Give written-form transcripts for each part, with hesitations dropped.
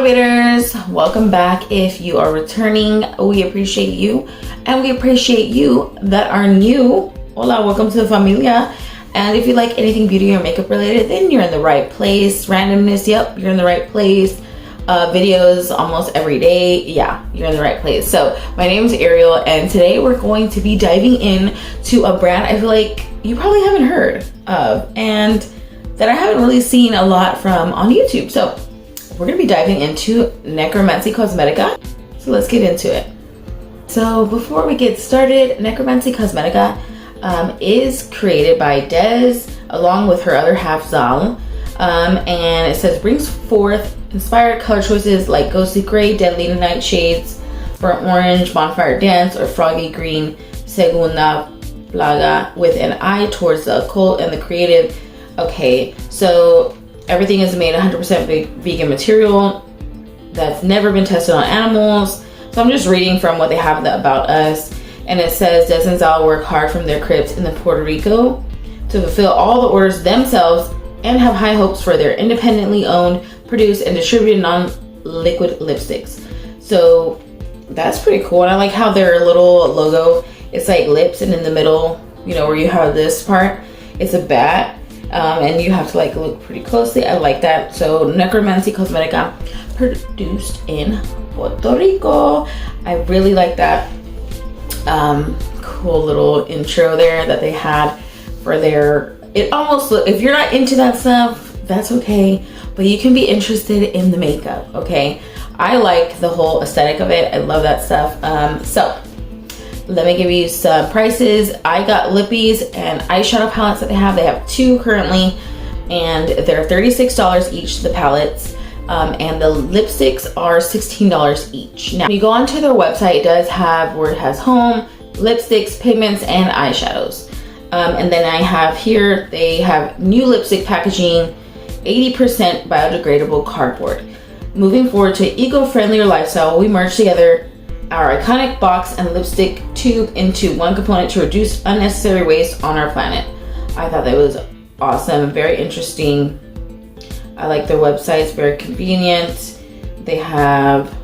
motivators, welcome back. If you are returning, we appreciate you, and we appreciate you that are new. Hola, welcome to the familia. And if you like anything beauty or makeup related, then you're in the right place. Randomness, yep, you're in the right place. Videos almost every day, yeah, you're in the right place. So my name is Ariel, and today we're going to be diving in to a brand I feel like you probably haven't heard of, and that I haven't really seen a lot from on YouTube. So we're gonna be diving into Necromancy Cosmetica. So let's get into it. So before we get started, Necromancy Cosmetica is created by Des along with her other half Zal. And it says brings forth inspired color choices like ghostly gray, deadly night shades, burnt orange, bonfire dance, or froggy green, segunda plaga, with an eye towards the occult and the creative. Okay, so everything is made 100% vegan material that's never been tested on animals. So I'm just reading from what they have about us. And it says Des and Zal work hard from their crypts in Puerto Rico to fulfill all the orders themselves and have high hopes for their independently owned, produced, and distributed non-liquid lipsticks. So that's pretty cool. And I like how their little logo, it's like lips, and in the middle, you know, where you have this part, it's a bat. And you have to like look pretty closely. I like that. So Necromancy Cosmetica, produced in Puerto Rico. I really like that cool little intro there that they had for their, it almost look, if you're not into that stuff, that's okay, but you can be interested in the makeup. Okay, I like the whole aesthetic of it. I love that stuff. So let me give you some prices. I got lippies and eyeshadow palettes that they have. They have two currently, and they're $36 each, the palettes. And the lipsticks are $16 each. Now, when you go onto their website, it does have where it has home, lipsticks, pigments, and eyeshadows. And then I have here, they have new lipstick packaging, 80% biodegradable cardboard. Moving forward to eco-friendlier lifestyle, we merge together our iconic box and lipstick tube into one component to reduce unnecessary waste on our planet. I thought that was awesome, very interesting. I like their website, it's very convenient. They have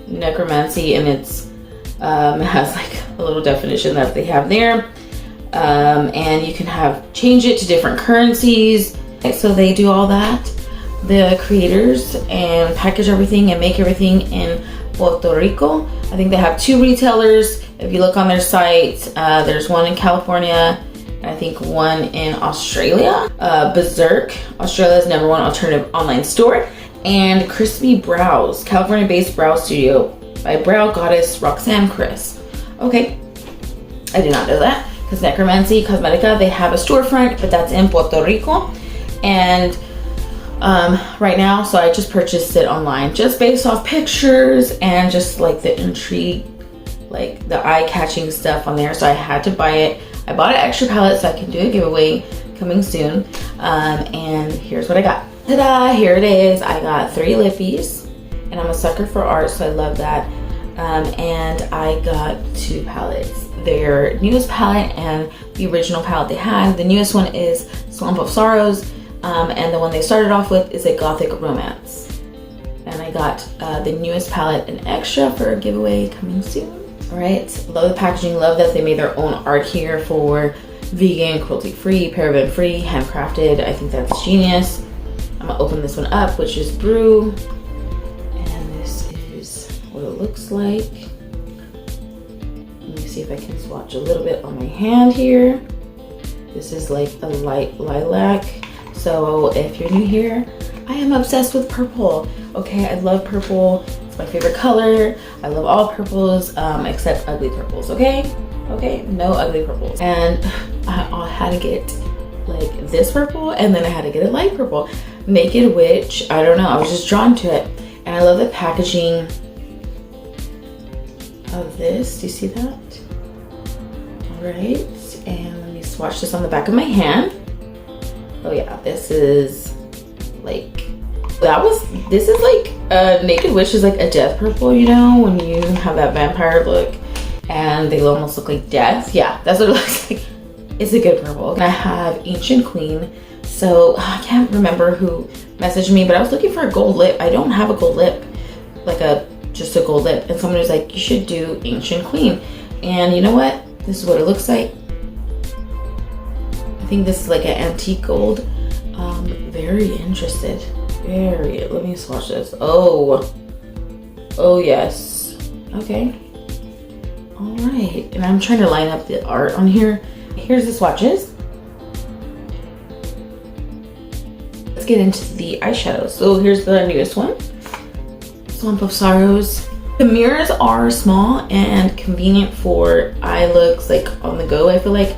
Necromancy, and it's it has like a little definition that they have there. And you can change it to different currencies. So they do all that, the creators, and package everything and make everything in Puerto Rico. I think they have two retailers. If you look on their site, there's one in California, and I think one in Australia. Berserk, Australia's #1 alternative online store. And Crispy Brows, California-based brow studio by brow goddess Roxanne Chris. Okay, I did not know that, because Necromancy Cosmetica, they have a storefront, but that's in Puerto Rico. And right now, so I just purchased it online just based off pictures and just like the intrigue, like the eye-catching stuff on there. So I had to buy it. I bought an extra palette so I can do a giveaway coming soon. And here's what I got. Ta-da, here it is. I got 3 lippies, and I'm a sucker for art, so I love that. And I got 2 palettes. Their newest palette and the original palette they had. The newest one is Swamp of Sorrows. And the one they started off with is a Gothic romance. And I got the newest palette, an extra, for a giveaway coming soon. All right, love the packaging, love that they made their own art here for vegan, cruelty-free, paraben-free, handcrafted. I think that's genius. I'm gonna open this one up, which is Brew. And this is what it looks like. Let me see if I can swatch a little bit on my hand here. This is like a light lilac. So if you're new here, I am obsessed with purple. Okay, I love purple. It's my favorite color. I love all purples except ugly purples, okay? Okay, no ugly purples. And I had to get like this purple, and then I had to get a light purple. Naked Witch, I don't know, I was just drawn to it. And I love the packaging of this. Do you see that? All right, and let me swatch this on the back of my hand. Oh yeah, this is like, this is like, Naked Witch is like a death purple, you know, when you have that vampire look and they almost look like death. Yeah, that's what it looks like. It's a good purple. I have Ancient Queen, So I can't remember who messaged me, but I was looking for a gold lip. I don't have a gold lip, like just a gold lip. And someone was like, you should do Ancient Queen. And you know what? This is what it looks like. I think this is like an antique gold. Very interested. Let me swatch this. Oh yes. Okay. All right. And I'm trying to line up the art on here. Here's the swatches. Let's get into the eyeshadows. So here's the newest one. Swamp of Sorrows. The mirrors are small and convenient for eye looks, like on the go, I feel like.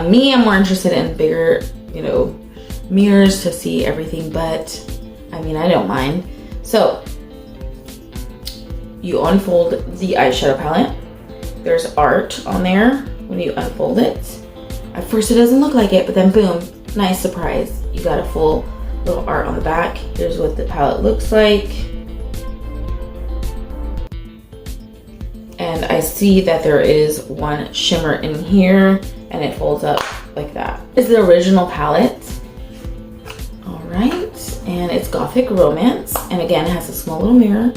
Me, I'm more interested in bigger, you know, mirrors to see everything, but I mean, I don't mind. So you unfold the eyeshadow palette. There's art on there when you unfold it. At first it doesn't look like it, but then boom, nice surprise. You got a full little art on the back. Here's what the palette looks like. And I see that there is one shimmer in here and it folds up like that. This is the original palette. All right, and it's Gothic Romance. And again, it has a small little mirror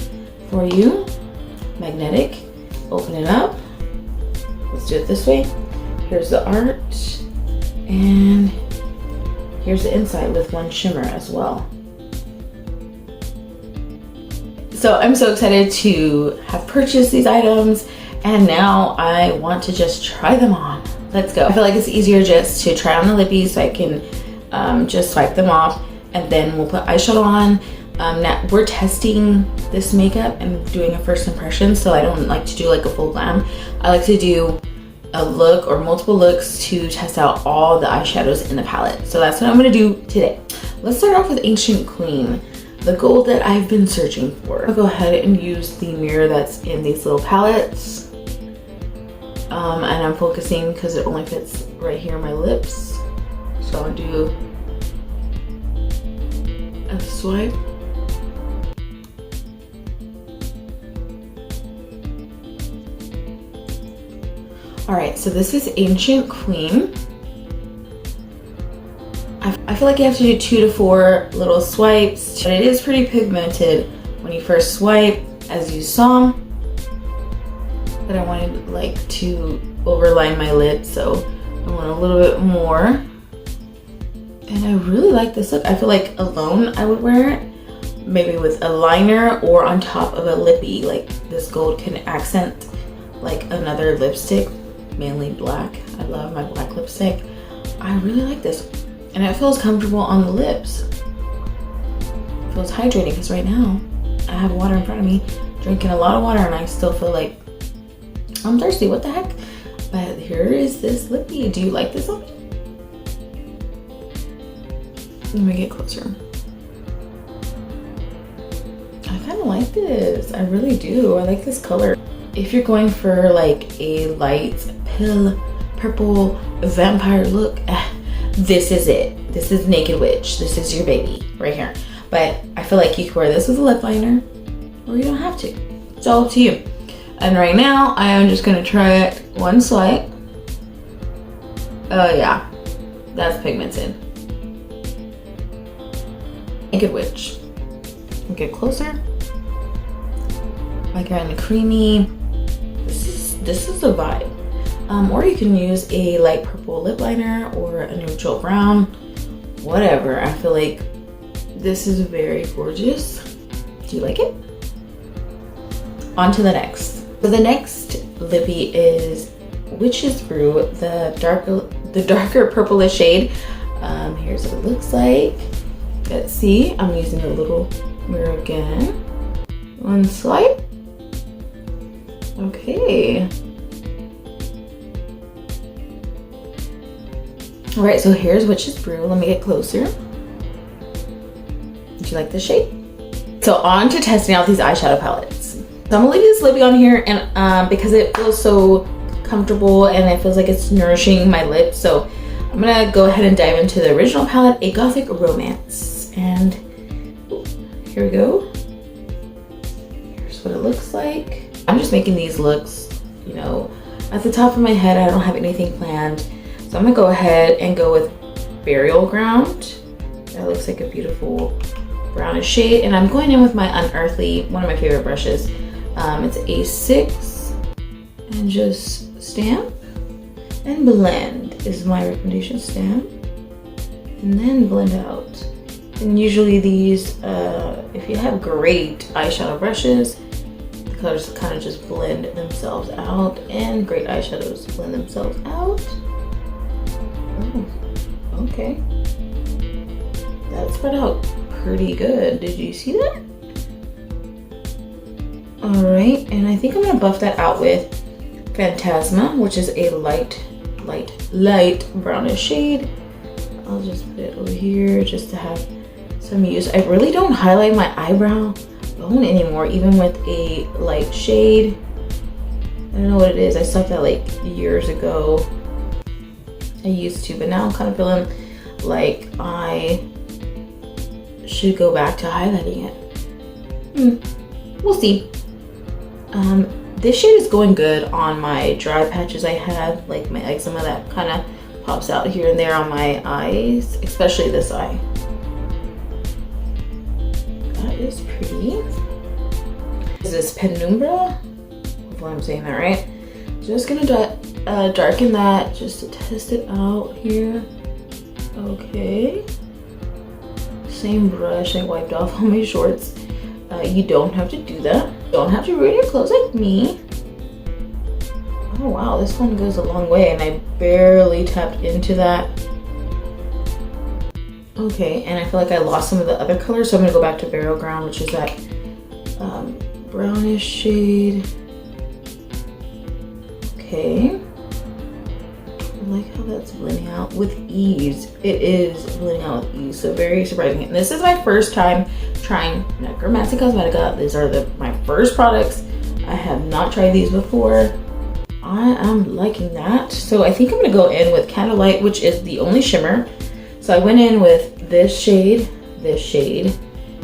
for you. Magnetic, open it up. Let's do it this way. Here's the art. And here's the inside with one shimmer as well. So I'm so excited to have purchased these items, and now I want to just try them on. Let's go. I feel like it's easier just to try on the lippies so I can just swipe them off, and then we'll put eyeshadow on. Now we're testing this makeup and doing a first impression, so I don't like to do like a full glam. I like to do a look or multiple looks to test out all the eyeshadows in the palette. So that's what I'm gonna do today. Let's start off with Ancient Queen, the gold that I've been searching for. I'll go ahead and use the mirror that's in these little palettes. And I'm focusing because it only fits right here in my lips. So I'll do a swipe. All right, so this is Ancient Queen. I feel like you have to do 2 to 4 little swipes, but it is pretty pigmented when you first swipe, as you saw. But I wanted like to overline my lips, so I want a little bit more. And I really like this look. I feel like alone I would wear it, maybe with a liner or on top of a lippy. Like this gold can accent like another lipstick, mainly black. I love my black lipstick. I really like this. And it feels comfortable on the lips. It feels hydrating because right now I have water in front of me, drinking a lot of water, and I still feel like I'm thirsty. What the heck? But here is this lippy. Do you like this on me? Let me get closer. I kind of like this. I really do. I like this color. If you're going for like a light pale purple vampire look, this is it. This is Naked Witch. This is your baby right here. But I feel like you could wear this with a lip liner, or you don't have to. It's all up to you. And right now, I am just gonna try it one swipe. Oh yeah, that's pigmented. Naked Witch. Get closer. Like kind of creamy. This is a vibe. Or you can use a light purple lip liner or a neutral brown, whatever. I feel like this is very gorgeous. Do you like it? On to the next. So the next lippy is Witch's Brew, the darker purplish shade. Here's what it looks like. Let's see. I'm using a little mirror again. One swipe. Okay. All right, so here's Witch's Brew. Let me get closer. Do you like this shade? So on to testing out these eyeshadow palettes. So I'm gonna leave this lippy on here, and because it feels so comfortable and it feels like it's nourishing my lips. So I'm gonna go ahead and dive into the original palette, a Gothic Romance. And here we go. Here's what it looks like. I'm just making these looks, you know, at the top of my head. I don't have anything planned. So I'm gonna go ahead and go with Burial Ground. That looks like a beautiful brownish shade. And I'm going in with my Unearthly, one of my favorite brushes. It's A6, and just stamp and blend is my recommendation. Stamp and then blend out. And usually these, if you have great eyeshadow brushes, the colors kind of just blend themselves out, and great eyeshadows blend themselves out. Oh, okay. That spread out pretty good. Did you see that? All right, and I think I'm gonna buff that out with Phantasma, which is a light brownish shade. I'll just put it over here just to have some use. I really don't highlight my eyebrow bone anymore, even with a light shade. I don't know what it is. I stopped that like years ago. I used to, but now I'm kind of feeling like I should go back to highlighting it. We'll see. This shade is going good on my dry patches I have, like my eczema that kind of pops out here and there on my eyes, especially this eye. That is pretty. This is Penumbra. Hopefully I'm saying that right. Just gonna darken that just to test it out here. Okay. Same brush I wiped off on my shorts. You don't have to do that. Don't have to ruin your clothes like me. Oh wow, this one goes a long way, and I barely tapped into that. Okay, and I feel like I lost some of the other colors, so I'm gonna go back to Burial Ground, which is that brownish shade. Okay. I like how that's blending out with ease. It is blending out with ease, so very surprising. And this is my first time trying Necromancy Cosmetica. These are my first products. I have not tried these before. I am liking that. So I think I'm gonna go in with Candlelight, which is the only shimmer. So I went in with this shade,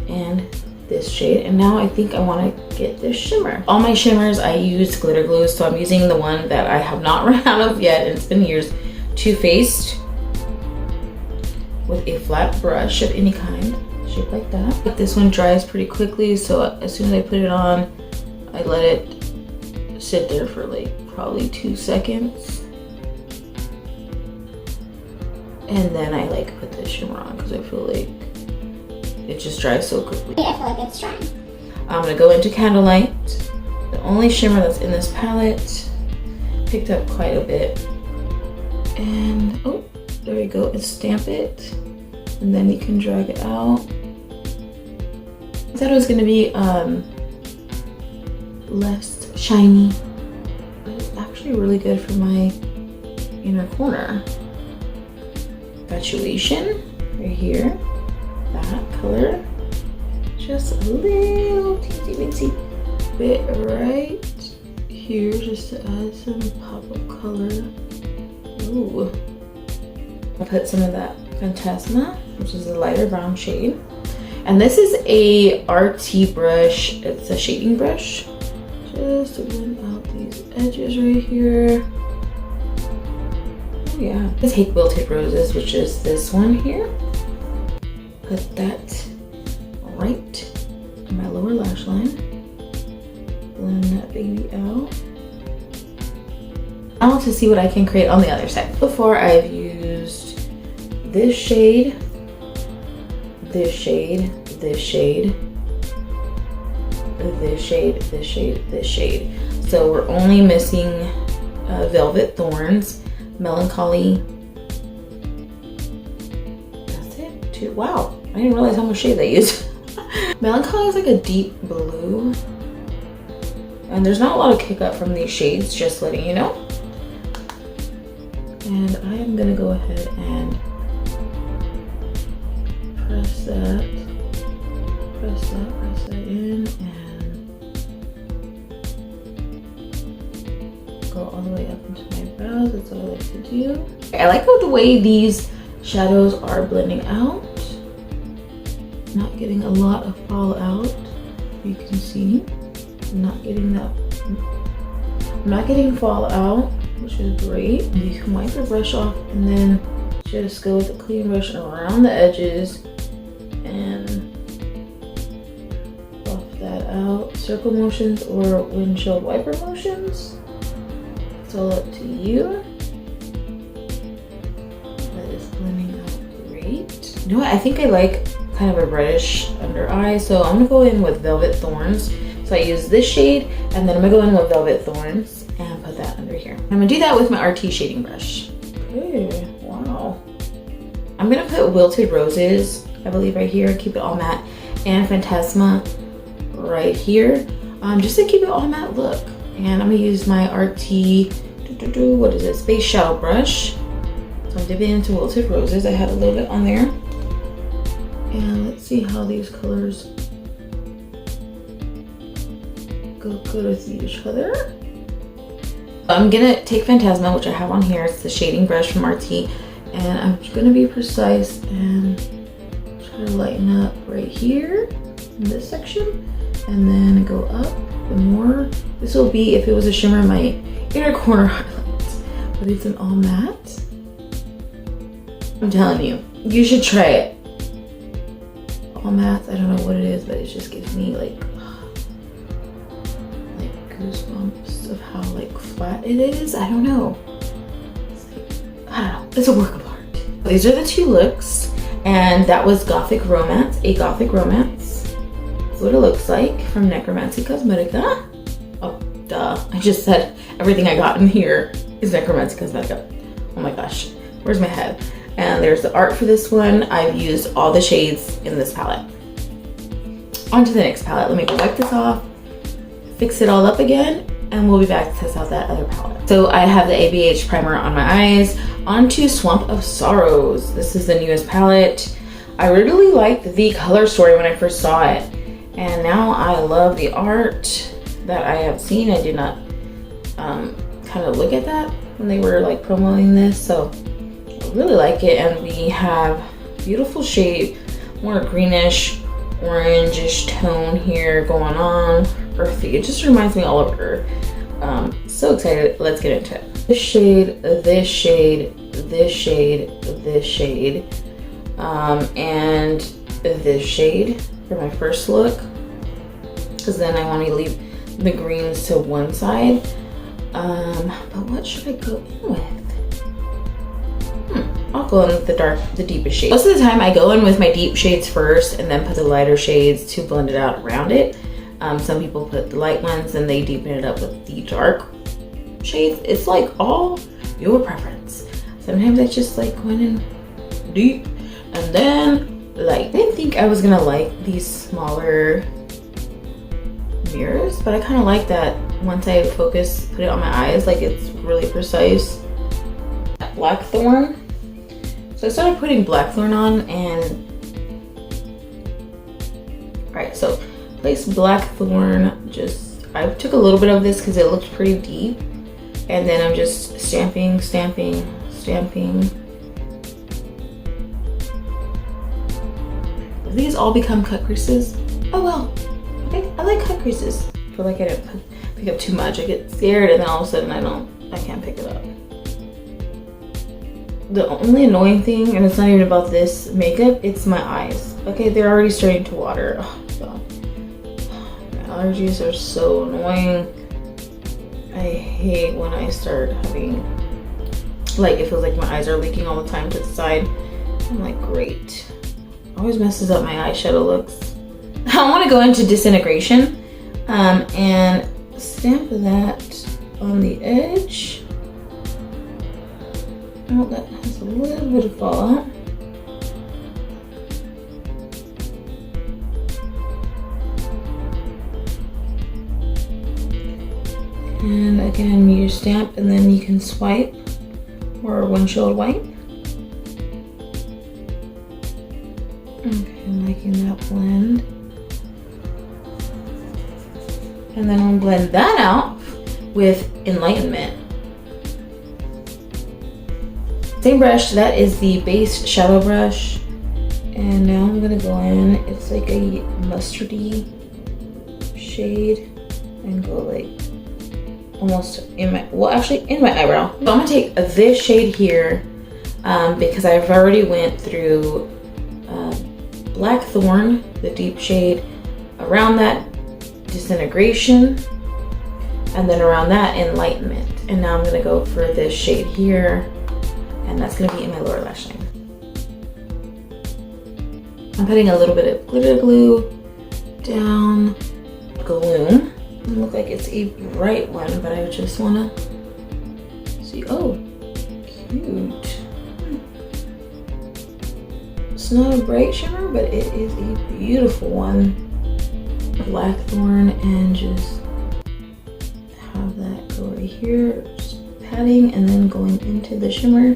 and this shade, and now I think I want to get this shimmer. All my shimmers I use glitter glue, so I'm using the one that I have not run out of yet, and it's been years, Too Faced, with a flat brush of any kind, shaped like that. This one dries pretty quickly, so as soon as I put it on, I let it sit there for like probably 2 seconds. And then I like put the shimmer on because I feel like it just dries so quickly. I feel like it's drying. I'm gonna go into Candlelight, the only shimmer that's in this palette. Picked up quite a bit. And oh, there you go, and stamp it. And then you can drag it out. I thought it was gonna be less shiny, but it's actually really good for my inner corner. Infatuation right here, that color, just a little teensy weensy bit right here just to add some pop of color. Ooh. I'll put some of that Phantasma, which is a lighter brown shade, and this is a RT brush. It's a shading brush, just to blend out these edges right here. Yeah, I take Wilted Roses, which is this one here. Put that right on my lower lash line. Blend that baby out. Now to see what I can create on the other side. Before I've used this shade, this shade, this shade, this shade, this shade, this shade. So we're only missing Velvet Thorns, Melancholy. That's it. Too. Wow, I didn't realize how much shade they used. Melancholy is like a deep blue, and there's not a lot of kick up from these shades, just letting you know. And I am gonna go ahead and press that in, and go all the way up into my brows. That's what I like to do. I like how the way these shadows are blending out. Not getting a lot of fallout. You can see, I'm not getting fallout, which is great. You can wipe the brush off and then just go with a clean brush around the edges and buff that out. Circle motions or windshield wiper motions. It's all up to you. That is blending out great. You know what? I think I like kind of a reddish under eye, so I'm gonna go in with Velvet Thorns. So I use this shade, and then I'm gonna go in with Velvet Thorns and put that under here. I'm gonna do that with my RT shading brush. Okay, wow. I'm gonna put Wilted Roses, I believe right here, keep it all matte, and Phantasma right here, just to keep it all matte look. And I'm gonna use my RT, what is it, Space Shadow Brush. So I'm dipping into Wilted Roses. I had a little bit on there. And let's see how these colors go good with each other. I'm gonna take Phantasma, which I have on here. It's the shading brush from RT. And I'm gonna be precise and try to lighten up right here in this section. And then go up the more. This will be, if it was a shimmer, my inner corner highlights. But it's an all matte. I'm telling you, you should try it. All mattes, I don't know what it is, but it just gives me like goosebumps of how like flat it is. I don't know. I don't know. It's a work of art. These are the two looks, and that was Gothic Romance, a Gothic Romance. That's what it looks like from Necromancy Cosmetica. Oh, duh. I just said everything I got in here is Necromancy Cosmetica. Oh my gosh, where's my head? And there's the art for this one. I've used all the shades in this palette. On to the next palette. Let me wipe this off, fix it all up again, and we'll be back to test out that other palette. So I have the ABH primer on my eyes. On to Swamp of Sorrows. This is the newest palette. I really liked the color story when I first saw it, and now I love the art that I have seen. I did not kind of look at that when they were like promoting this, so I really like it. And we have beautiful shade, more greenish, orangish tone here going on. Earthy. It just reminds me all of Earth. So excited. Let's get into it. This shade, this shade, this shade, this shade, and this shade for my first look, because then I want to leave the greens to one side. But what should I go in with? I'll go in with the deepest shade. Most of the time I go in with my deep shades first and then put the lighter shades to blend it out around it. Some people put the light ones and they deepen it up with the dark shades. It's like all your preference. Sometimes I just like going in deep and then light. I didn't think I was gonna like these smaller mirrors, but I kind of like that once I put it on my eyes, like it's really precise. Blackthorn. So I started putting Blackthorn on, and alright, so place Blackthorn. Just I took a little bit of this because it looked pretty deep, and then I'm just stamping. If these all become cut creases, oh well. Okay, I like cut creases. I feel like I didn't pick up too much. I get scared, and then all of a sudden I can't pick it up. The only annoying thing, and it's not even about this makeup, it's my eyes. Okay, they're already starting to water. Oh god. My allergies are so annoying. I hate when I start having, like, it feels like my eyes are leaking all the time to the side. I'm like, great. Always messes up my eyeshadow looks. I want to go into Disintegration and stamp that on the edge. Oh, that has a little bit of fallout. And again, you stamp and then you can swipe or windshield wipe. Okay, I'm liking that blend. And then I'll blend that out with Enlightenment. Same brush, that is the base shadow brush. And now I'm gonna go in, it's like a mustardy shade, and go like almost in my, well actually in my eyebrow. So I'm gonna take this shade here because I've already went through Blackthorn, the deep shade around that, Disintegration, and then around that, Enlightenment. And now I'm gonna go for this shade here, and that's gonna be in my lower lash line. I'm putting a little bit of glitter glue down. Gloom. Doesn't look like it's a bright one, but I just wanna see. Oh, cute. It's not a bright shimmer, but it is a beautiful one. Blackthorn, and just have that go right here, just patting and then going into the shimmer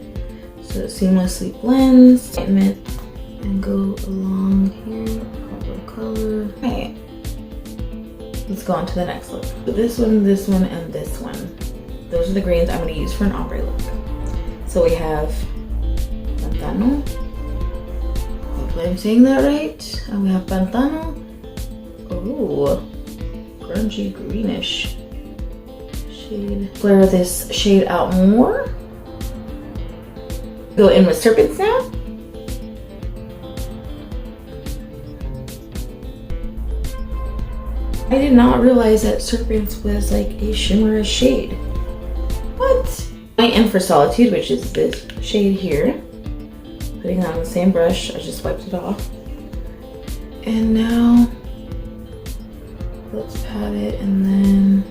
so it seamlessly blends. And go along here, proper color. Okay, let's go on to the next look. So this one, and this one. Those are the greens I'm going to use for an ombre look. So we have Pantano. Hopefully I'm saying that right. And we have Pantano. Oh, grungy greenish shade. Flare this shade out more. Go in with Serpents now. I did not realize that Serpents was like a shimmerous shade. What? I am for Solitude, which is this shade here. Putting it on the same brush, I just wiped it off. And now, let's pat it and then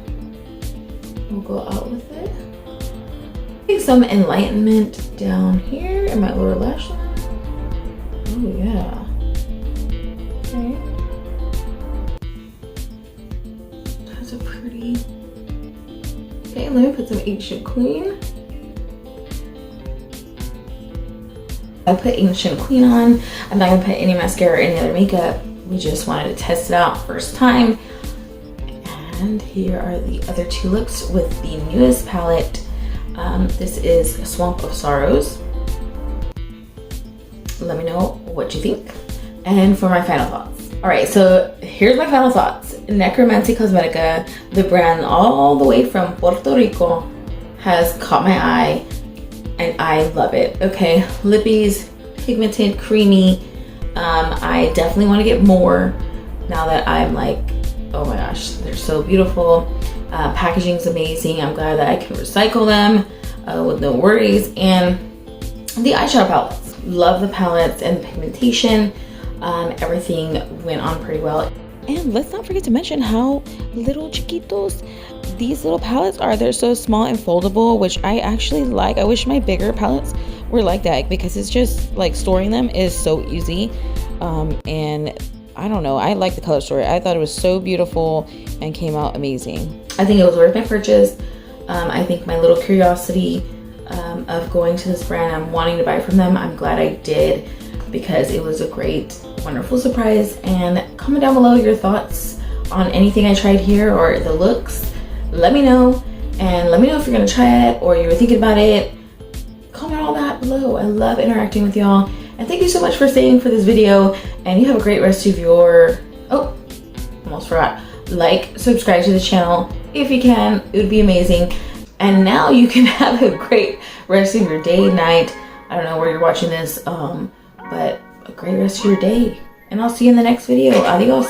we'll go out with it. Take some Enlightenment down here in my lower lash line. Oh yeah. Okay. That's a pretty. Okay, let me put some Ancient Queen. I put Ancient Queen on. I'm not gonna put any mascara or any other makeup. We just wanted to test it out first time. And here are the other two looks with the newest palette. This is Swamp of Sorrows. Let me know what you think. And for my final thoughts. All right, so here's my final thoughts. Necromancy Cosmetica, the brand all the way from Puerto Rico, has caught my eye and I love it. Okay, lippies, pigmented, creamy. I definitely want to get more now that I'm like, oh my gosh, they're so beautiful. Packaging's amazing. I'm glad that I can recycle them with no worries. And the eyeshadow palettes, love the palettes and the pigmentation. Everything went on pretty well. And let's not forget to mention how little chiquitos these little palettes are. They're so small and foldable, which I actually like. I wish my bigger palettes were like that because it's just like storing them is so easy. And I don't know, I like the color story. I thought it was so beautiful and came out amazing. I think it was worth my purchase. I think my little curiosity of going to this brand and wanting to buy from them, I'm glad I did because it was a great, wonderful surprise. And comment down below your thoughts on anything I tried here or the looks. Let me know, and let me know if you're gonna try it or you were thinking about it. Comment all that below. I love interacting with y'all. And thank you so much for staying for this video. And you have a great rest of your, oh, almost forgot. Like, subscribe to the channel if you can, it would be amazing. And now you can have a great rest of your day, night. I don't know where you're watching this, but a great rest of your day. And I'll see you in the next video. Adios.